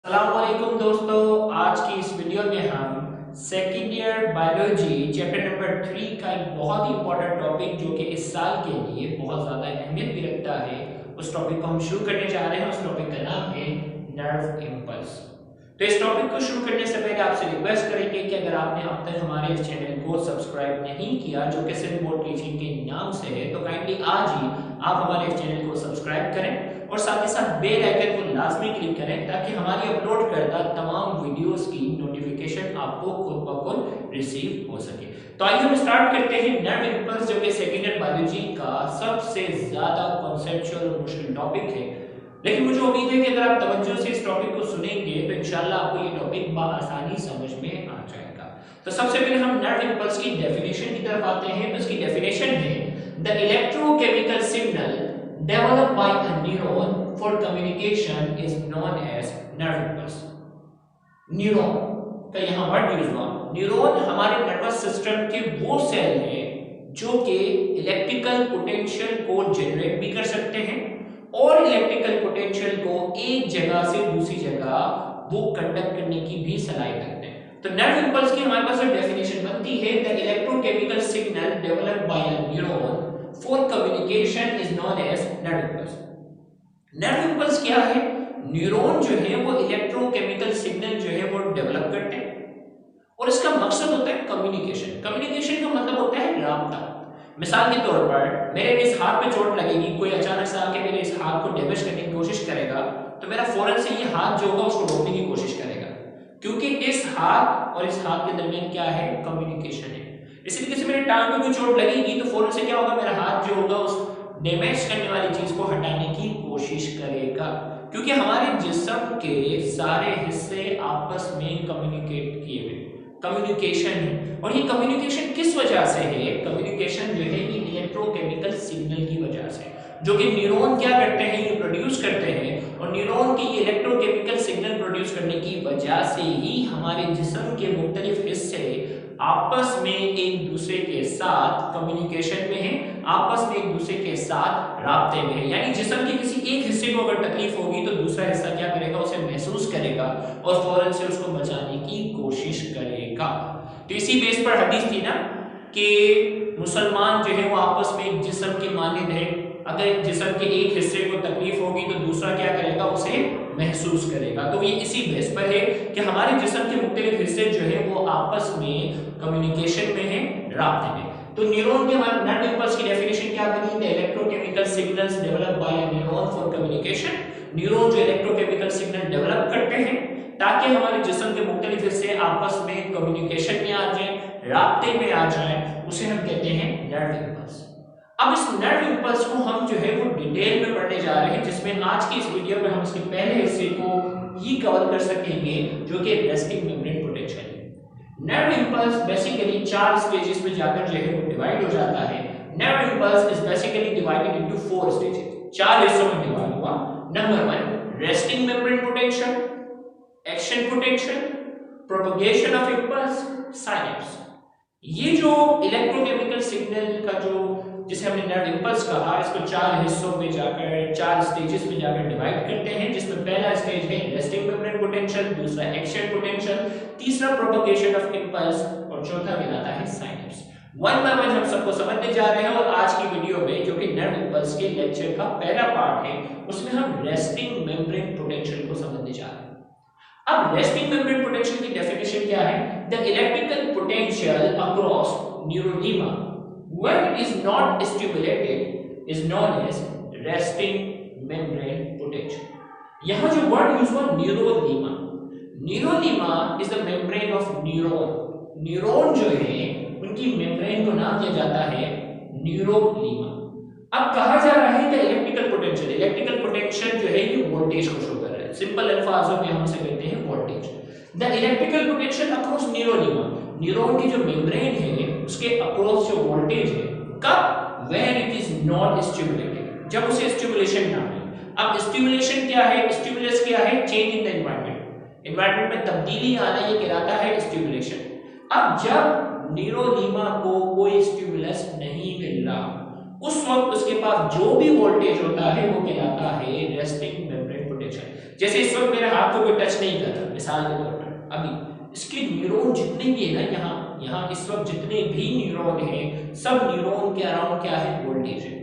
अस्सलामुअलैकुम दोस्तों, आज की इस वीडियो में हम second year biology chapter number 3 का एक बहुत ही इंपॉर्टेंट टॉपिक जो कि इस साल के लिए बहुत ज़्यादा अहमियत भी रखता है, उस टॉपिक को हम शुरू करने जा रहे हैं। उस टॉपिक का नाम है नर्व इम्पल्स। तो इस टॉपिक को शुरू करने से पहले आपसे रिक्वेस्ट करेंगे कि अगर आपने अब तक हमारे इस चैनल को सब्सक्राइब नहीं किया जो कि सिर्फ बोर्ड टीचिंग के नाम से है, तो काइंडली आज ही आप हमारे इस चैनल को सब्सक्राइब करें और साथ ही साथ बेल आइकन को लाजमी क्लिक करें ताकि हमारी अपलोड करदा तमाम वीडियोस की नोटिफिकेशन आपको खुद ब खुद रिसीव हो सके। तो आइए हम स्टार्ट करते हैं। नर्व इम्पल्स जो कि सेकेंड ईयर बायोलॉजी का सबसे ज्यादा कॉन्सेप्चुअल और मुश्किल टॉपिक है, लेकिन मुझे उम्मीद है कि अगर आप तवज्जो से इस टॉपिक को सुनेंगे तो इंशाल्लाह आपको ये टॉपिक बआसानी समझ में आ जाएगा। तो सबसे पहले हम नर्व इम्पल्स की डेफिनेशन की तरफ आते हैं। तो इसकी डेफिनेशन है the electrochemical signal developed by a neuron for communication is known as nerve impulse। Neuron का यहाँ वर्ड यूज हुआ। न्यूरॉन हमारे नर्वस सिस्टम के वो सेल हैं जो कि इलेक्ट्रिकल पोटेंशियल को जनरेट भी कर सकते हैं और इलेक्ट्रिकल पोटेंशियल को एक जगह से दूसरी जगह वो कंडक्ट करने की भी सलाहियत रखते हैं। तो नर्व इम्पल्स की हमारे पास डेफिनेशन बनती है the electrochemical signal developed by a neuron for communication is known as nerve impulse। nerve impulse क्या है? न्यूरॉन जो है वो इलेक्ट्रोकेमिकल सिग्नल जो है वो डेवलप करते हैं और इसका मकसद होता है कम्युनिकेशन। कम्युनिकेशन का मतलब होता है राब्ता। मिसाल के तौर पर मेरे इस हाथ पे चोट लगेगी, कोई अचानक से आके मेरे इस हाथ को डैमेज करने की कोशिश करेगा तो मेरा फौरन से ये हाथ जो होगा उसको रोकने की कोशिश करेगा, क्योंकि इस हाथ और इस हाथ के दरमियान क्या है? कम्युनिकेशन है। इसी तरीके से मेरे टांग में कोई चोट लगेगी तो फौरन से क्या होगा? मेरा हाथ जो होगा उस डैमेज करने वाली चीज को हटाने की कोशिश करेगा, क्योंकि हमारे जिस्म के सारे हिस्से आपस में कम्युनिकेट किए हुए कम्युनिकेशन है। और ये कम्युनिकेशन किस वजह से है? कम्युनिकेशन जो है ये इलेक्ट्रोकेमिकल सिग्नल की वजह से, जो कि न्यूरॉन क्या करते हैं? ये प्रोड्यूस करते हैं और न्यूरॉन की इलेक्ट्रोकेमिकल सिग्नल प्रोड्यूस करने की वजह से ही हमारे जिस्म के मुख्तलिफ हिस्से आपस में एक दूसरे के साथ कम्युनिकेशन में है, आपस में एक दूसरे के साथ राब्ते में है। यानी जिस्म के किसी एक हिस्से को अगर तकलीफ होगी तो दूसरा हिस्सा क्या करेगा? उसे महसूस करेगा और फौरन से उसको बचाने की कोशिश करेगा। तो इसी बेस पर हदीस थी ना कि मुसलमान जो है वो आपस में एक जिस्म के मानिंद है। अगर जिस्म के एक हिस्से को तकलीफ होगी तो दूसरा क्या करेगा? उसे महसूस करेगा। तो ये इसी बेस पर है कि हमारे जिस्म के मुख्तलिफ हिस्से जो है वो आपस में कम्युनिकेशन में है, राब्ते में। तो न्यूरॉन के नर्व इम्पल्स की डेफिनेशन क्या बनी? The electrochemical signals developed by a neuron for communication. Neuron जो इलेक्ट्रोकेमिकल सिग्नल डेवलप करते हैं ताकि हमारे जिस्म के मुख्तलिफ हिस्से आपस में कम्युनिकेशन में आ जाएं, राब्ते में आ जाएं, उसे हम कहते हैं नर्व इम्पल्स। अब इस नर्व इम्पल्स को हम जो है वो डिटेल में पढ़ने जा रहे हैं, जिसमें आज की इस वीडियो में हम इसके पहले हिस्से को ही कवर कर सकेंगे जो कि रेस्टिंग मेम्ब्रेन पोटेंशियल है। नर्व इम्पल्स बेसिकली 4 स्टेजेस में जाकर जो है वो डिवाइड हो जाता है। Nerve impulse is basically divided into 4 stages, 4 हिस्सों में डिवाइड हुआ। Number 1 resting membrane potential, action potential, propagation of impulse, synapse. ये जो इलेक्ट्रोकेमिकल सिग्नल का जो जिसे हमने नर्व इम्पल्स कहा, इसको 4 हिस्सों में जाकर 4 स्टेजेस में जाकर डिवाइड करते हैं, जिसमें पहला स्टेज है रेस्टिंग मेम्ब्रेन पोटेंशियल, दूसरा एक्शन पोटेंशियल, तीसरा प्रोपगेशन ऑफ इम्पल्स और चौथा कहलाता है साइनेप्स। वन बाय वन हम सबको समझने जा रहे हैं और आज की वीडियो में जो कि नर्व इम्पल्स के लेक्चर का पहला पार्ट है उसमें हम रेस्टिंग मेम्ब्रेन पोटेंशियल को समझने जा रहे हैं। अब रेस्टिंग मेम्ब्रेन पोटेंशियल की डेफिनेशन क्या है? The electrical potential across neurolemma when it is not stimulated is known as resting membrane potential। यहाँ जो वर्ड यूज हुआ neurolemma, neurolemma is the membrane of neuron. Neuron जो है उनकी मेम्ब्रेन को नाम दिया जाता है न्यूरोलीमा। अब कहा जा रहा है कि इलेक्ट्रिकल पोटेंशियल, इलेक्ट्रिकल पोटेंशियल जो है ये वोल्टेज को शो कर रहा है। सिंपल अल्फाजों में हम उसे कहते हैं voltage. The electrical potential across neurolemma, neuron की जो मेम्ब्रेन है उसके अक्रॉस जो वोल्टेज है, कब? When it is not stimulated, जब उसे स्टिमुलेशन ना मिले। अब स्टिमुलेशन क्या है? स्टिमुलस क्या है? Change in the environment, environment में तब्दीली आना ये कहलाता है स्टिमुलेशन। अब जब न्यूरोलीमा को कोई स्टिमुलस नहीं मिल रहा उस वक्त उसके पास जो भी वोल्टेज होता है वो कहलाता है रेस्टिंग मेम्ब्रेन पोटेंशियल। जैसे इस वक्त मेरे हाथ को कोई टच नहीं कर रहा, मिसाल के तौर पर अभी इसके न्यूरॉन जितने भी है ना, यहाँ यहाँ इस वक्त जितने भी न्यूरॉन हैं, सब न्यूरॉन के अराउंड क्या है, वोल्टेज है।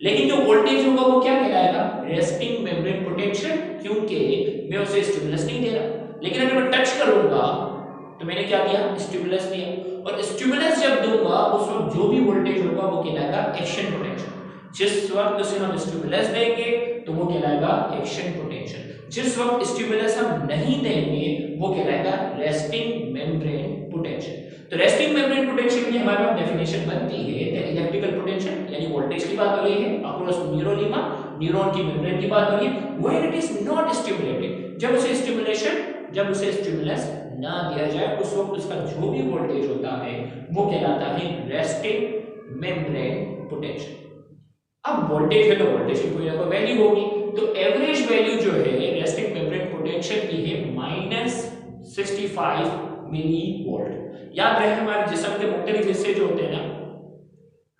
लेकिन जो वोल्टेज होगा वो क्या कहलाएगा, रेस्टिंग मेम्ब्रेन पोटेंशियल, क्योंकि मैं उसे स्टिमुलस नहीं दे रहा। लेकिन अगर मैं टच करूंगा तो मैंने क्या दिया, स्टिमुलस दिया, और स्टिमुलस जब दूंगा उस वक्त जो भी वोल्टेज होगा वो कहलाएगा एक्शन पोटेंशियल। जिस वक्त उसे हम स्टिमुलस देंगे तो वो कहलाएगा एक्शन पोटेंशियल, जिस वक्त स्टिमुलस हम नहीं देंगे वो कहलाएगा रेस्टिंग मेम्ब्रेन पोटेंशियल। तो रेस्टिंग मेम्ब्रेन पोटेंशियल की हमारे पास डेफिनेशन बनती है, द इलेक्ट्रिकल पोटेंशियल यानी वोल्टेज की बात हो रही है अक्रॉस न्यूरोलीमा, न्यूरॉन की मेम्ब्रेन की बात हो रही है, when it is not stimulated, जब उसे स्टिमुलस ना दिया जाए उस वक्त उसका जो भी वोल्टेज होता है वो कहलाता है रेस्टिंग मेम्ब्रेन पोटेंशियल। अब वोल्टेज है तो वोल्टेज की कोई ना कोई वैल्यू होगी, तो एवरेज वैल्यू जो है रेस्टिंग मेम्ब्रेन पोटेंशियल की है -65 मिली वोल्ट। याद रहे हमारे जिस्म के मुख्तलिफ हिस्से जो होते हैं ना,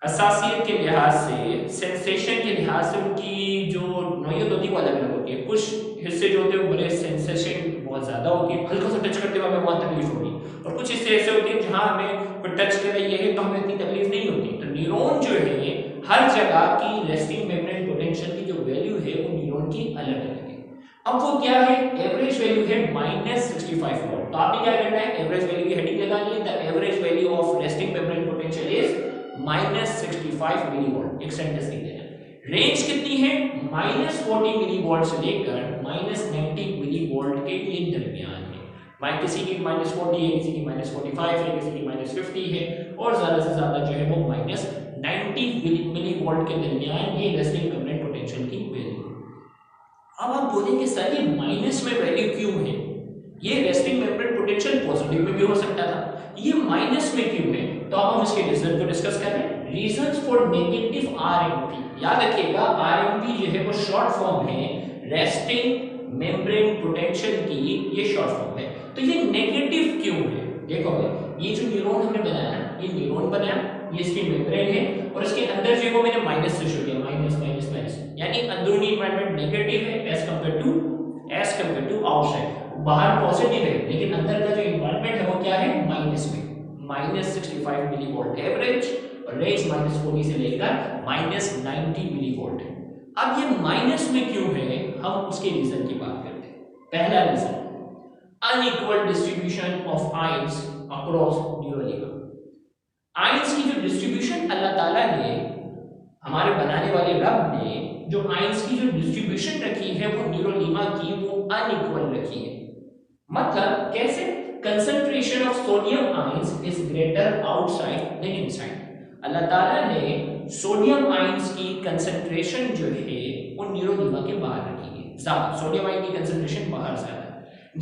हसासियत के लिहाज से, सेंसेशन के लिहाज से उनकी जो नौयत होती है वो अलग अलग होती है। कुछ हिस्से जो होते हैं वो बड़े सेंसेशन बहुत ज्यादा होती है, हल्का सा टच करते हुए हमें बहुत तकलीफ होगी, और कुछ हिस्से ऐसे होते हैं जहां हमें कोई टच कर रही है तो हमें इतनी तकलीफ नहीं होती। तो न्यूरॉन जो है हर जगह की रेस्टिंग मेम्ब्रेन पोटेंशियल की जो वैल्यू है वो न्यूरॉन की अलग अलग है। अब वो क्या है, एवरेज वैल्यू है -65 वोल्ट। तो आपने क्या करना है, एवरेज वैल्यू की हेडिंग लगानी है, the average value of resting membrane potential is -65 millivolt. एक सेंटेंस लिख देना। रेंज कितनी है, -40 मिली वोल्ट से लेकर -90 मिली वोल्ट के ये दरमियान है। किसी की -40 है, किसी की -45 है, किसी की -50 है, और ज्यादा से ज्यादा जो है वो -90 मिली वोल्ट के दरमियान ये रेस्टिंग मेम्ब्रेन पोटेंशियल की वैल्यू। अब आप बोलेंगे सर ये माइनस में वैल्यू क्यों है, ये रेस्टिंग मेम्ब्रेन पोटेंशियल पॉजिटिव में भी हो सकता था, ये माइनस में क्यों है? तो अब हम इसके रीजन को डिस्कस कर रहे हैं। रीजंस फॉर नेगेटिव आरएमपी, याद रखिएगा आरएमपी जो है वो शॉर्ट फॉर्म है रेस्टिंग मेम्ब्रेन पोटेंशियल की, ये शॉर्ट फॉर्म है। तो ये नेगेटिव क्यों है? देखो ये जो न्यूरॉन हमने बनाया ना, ये न्यूरॉन बनाया, ये इसकी मेम्ब्रेन है, और इसके अंदर जो है वो मैंने माइनस से शुरू किया, माइनस माइनस माइनस, यानी अंदरूनी एनवायरनमेंट नेगेटिव है एज कंपेयर टू आउटसाइड। बाहर पॉजिटिव है लेकिन अंदर का जो एनवायरनमेंट है वो क्या है, माइनस में, -65 मिली वोल्ट एवरेज, और रेंज -40 से लेकर -90 मिली वोल्ट है। अब ये माइनस में क्यों है, हम उसके रीजन की बात करते हैं। पहला reason, unequal distribution of ions across neurolemma. Ions की जो डिस्ट्रीब्यूशन अल्लाह ताला ने, हमारे बनाने वाले रब ने जो आयंस की जो डिस्ट्रीब्यूशन रखी है वो न्यूरोलीमा की वो अनइक्वल रखी है। मतलब कैसे, concentration of sodium ions is greater outside than inside. अल्लाह ताला ने सोडियम आयंस की कंसंट्रेशन जो है वो न्यूरोलीमा के बाहर रखी है, ज्यादा सोडियम आयन की कंसंट्रेशन बाहर ज्यादा,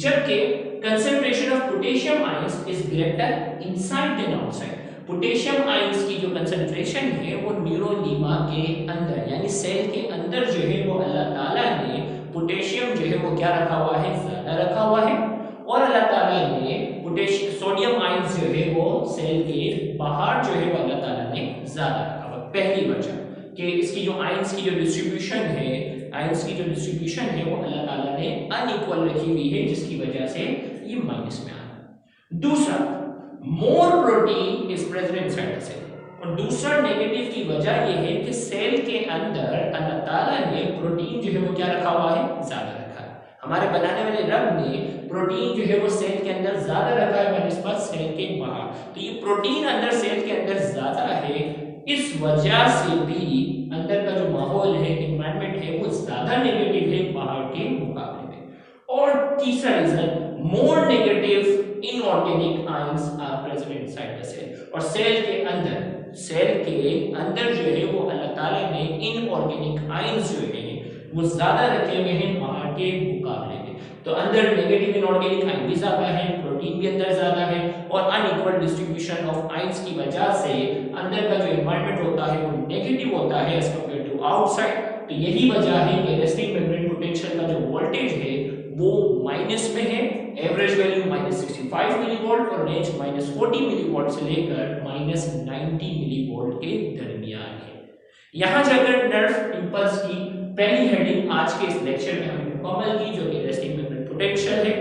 जबकि concentration of potassium ions is greater inside than outside. Potassium ions की जो कंसंट्रेशन है वो न्यूरोलीमा के अंदर यानी सेल के अंदर जो है वो अल्लाह ताला ने पोटेशियम जो है वो क्या रखा हुआ है, ज्यादा रखा हुआ है, और अल्लाह ताला ने पोटेशियम सोडियम आयंस जो है वो सेल के बाहर जो है वो अल्लाह ताला ने ज्यादा रखा हुआ। पहली वजह कि इसकी जो आयंस की जो डिस्ट्रीब्यूशन है, आयंस की जो डिस्ट्रीब्यूशन है वो अल्लाह ताला ने अनइक्वल रखी हुई है, जिसकी वजह से ये माइनस में आ रहा है। दूसरा, more protein is present inside the cell, और दूसरा नेगेटिव की वजह यह है कि सेल के अंदर अल्लाह ताला ने प्रोटीन जो है वो क्या रखा हुआ है, ज्यादा रखा है। हमारे बनाने वाले रब ने प्रोटीन जो है वो सेल के अंदर ज्यादा रखा है बनिस्बत सेल के बाहर। तो ये प्रोटीन अंदर सेल के अंदर ज्यादा है, इस वजह से भी अंदर का जो माहौल है, एनवायरनमेंट है, वो ज्यादा नेगेटिव है बाहर के मुकाबले में। और तीसरा reason, more negative inorganic ions are present inside the cell, और सेल के अंदर जो है वो अल्लाह ताला ने इनऑर्गेनिक आयंस जो है वो ज्यादा रखे हुए हैं बाहर के मुकाबले में। तो अंदर नेगेटिव इनऑर्गेनिक आयन भी ज्यादा है, प्रोटीन भी अंदर ज्यादा है, और अनइक्वल डिस्ट्रीब्यूशन ऑफ आयंस की वजह से अंदर का जो एनवायरनमेंट होता है वो नेगेटिव होता है एज कंपेयर टू आउटसाइड। तो यही वजह है कि रेस्टिंग मेम्ब्रेन पोटेंशियल का जो वोल्टेज है वो माइनस में है, एवरेज वैल्यू -65 मिलीवोल्ट और रेंज -40 मिलीवोल्ट से लेकर -90 मिलीवोल्ट के दरमियान है। यहां जाकर नर्व इंपल्स की पहली हेडिंग आज के इस लेक्चर में हमने मुकम्मल की, जो कि रेस्टिंग पोटेंशियल है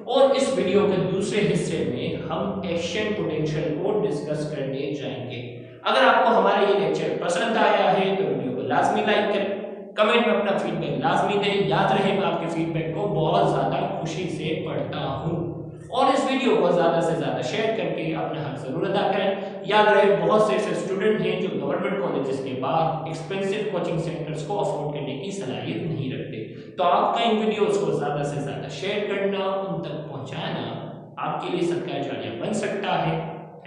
और इस वीडियो के दूसरे हिस्से में हम एक्शन पोटेंशियल को डिस्कस करने जाएंगे। अगर आपको हमारा ये लेक्चर पसंद आया है तो वीडियो को लाजमी लाइक करें, कमेंट में अपना फीडबैक लाजमी दें। याद रहे मैं आपके फीडबैक को बहुत ज़्यादा खुशी से पढ़ता हूँ और इस वीडियो को ज़्यादा से ज़्यादा शेयर करके अपना हक जरूर अदा करें। याद रहे बहुत से ऐसे स्टूडेंट हैं जो गवर्नमेंट कॉलेजेस के बाद एक्सपेंसिव कोचिंग सेंटर्स को अफोर्ड करने की सलाहियत नहीं रखते, तो आपका इन वीडियोस को ज़्यादा से ज़्यादा शेयर करना, उन तक पहुँचाना आपके लिए सदका जारिया बन सकता है।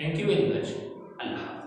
Thank you very much. Allah.